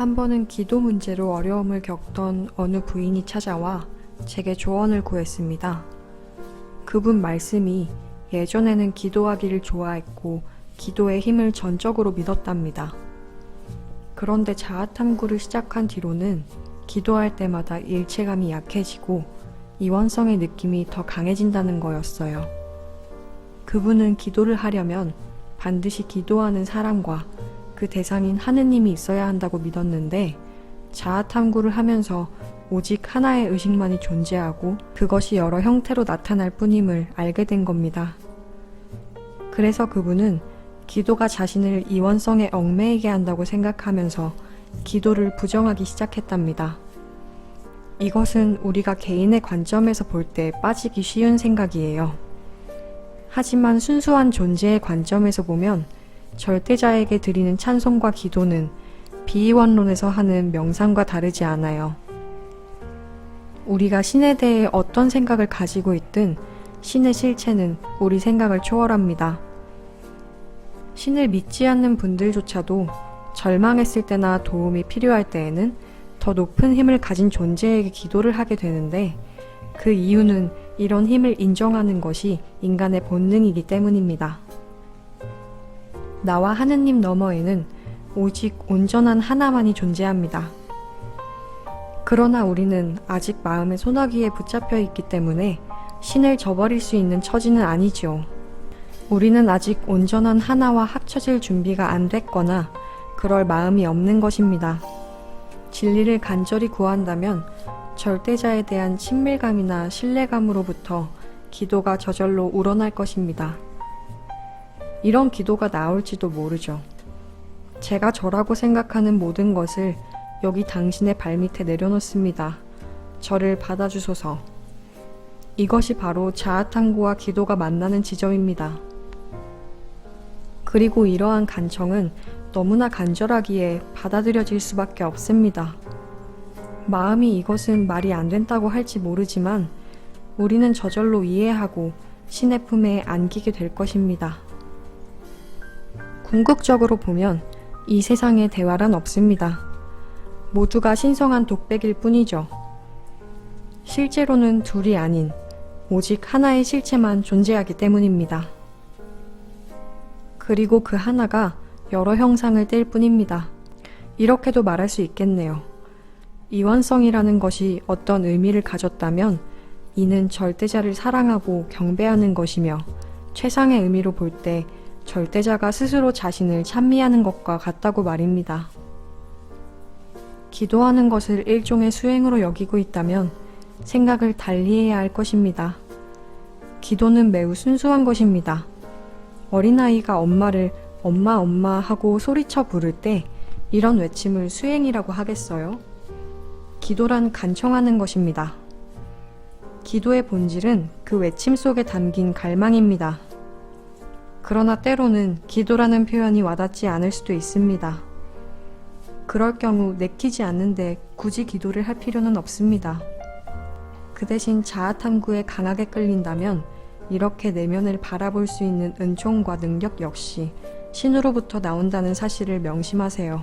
한 번은 기도 문제로 어려움을 겪던 어느 부인이 찾아와 제게 조언을 구했습니다. 그분 말씀이 예전에는 기도하기를 좋아했고 기도의 힘을 전적으로 믿었답니다. 그런데 자아탐구를 시작한 뒤로는 기도할 때마다 일체감이 약해지고 이원성의 느낌이 더 강해진다는 거였어요. 그분은 기도를 하려면 반드시 기도하는 사람과 그 대상인 하느님이 있어야 한다고 믿었는데 자아탐구를 하면서 오직 하나의 의식만이 존재하고 그것이 여러 형태로 나타날 뿐임을 알게 된 겁니다. 그래서 그분은 기도가 자신을 이원성에 얽매이게 한다고 생각하면서 기도를 부정하기 시작했답니다. 이것은 우리가 개인의 관점에서 볼 때 빠지기 쉬운 생각이에요. 하지만 순수한 존재의 관점에서 보면 절대자에게 드리는 찬송과 기도는 비이원론에서 하는 명상과 다르지 않아요. 우리가 신에 대해 어떤 생각을 가지고 있든 신의 실체는 우리 생각을 초월합니다. 신을 믿지 않는 분들조차도 절망했을 때나 도움이 필요할 때에는 더 높은 힘을 가진 존재에게 기도를 하게 되는데 그 이유는 이런 힘을 인정하는 것이 인간의 본능이기 때문입니다. 나와 하느님 너머에는 오직 온전한 하나만이 존재합니다. 그러나 우리는 아직 마음의 소나기에 붙잡혀 있기 때문에 신을 저버릴 수 있는 처지는 아니지요. 우리는 아직 온전한 하나와 합쳐질 준비가 안 됐거나 그럴 마음이 없는 것입니다. 진리를 간절히 구한다면 절대자에 대한 친밀감이나 신뢰감으로부터 기도가 저절로 우러날 것입니다. 이런 기도가 나올지도 모르죠. 제가 저라고 생각하는 모든 것을 여기 당신의 발밑에 내려놓습니다. 저를 받아주소서. 이것이 바로 자아탐구와 기도가 만나는 지점입니다. 그리고 이러한 간청은 너무나 간절하기에 받아들여질 수밖에 없습니다. 마음이 이것은 말이 안 된다고 할지 모르지만 우리는 저절로 이해하고 신의 품에 안기게 될 것입니다. 궁극적으로 보면 이 세상에 대화란 없습니다. 모두가 신성한 독백일 뿐이죠. 실제로는 둘이 아닌 오직 하나의 실체만 존재하기 때문입니다. 그리고 그 하나가 여러 형상을 띨 뿐입니다. 이렇게도 말할 수 있겠네요. 이원성이라는 것이 어떤 의미를 가졌다면 이는 절대자를 사랑하고 경배하는 것이며 최상의 의미로 볼 때 절대자가 스스로 자신을 찬미하는 것과 같다고 말입니다. 기도하는 것을 일종의 수행으로 여기고 있다면 생각을 달리해야 할 것입니다. 기도는 매우 순수한 것입니다. 어린아이가 엄마를 엄마 엄마 하고 소리쳐 부를 때 이런 외침을 수행이라고 하겠어요? 기도란 간청하는 것입니다. 기도의 본질은 그 외침 속에 담긴 갈망입니다. 그러나 때로는 기도라는 표현이 와닿지 않을 수도 있습니다. 그럴 경우 내키지 않는데 굳이 기도를 할 필요는 없습니다. 그 대신 자아탐구에 강하게 끌린다면 이렇게 내면을 바라볼 수 있는 은총과 능력 역시 신으로부터 나온다는 사실을 명심하세요.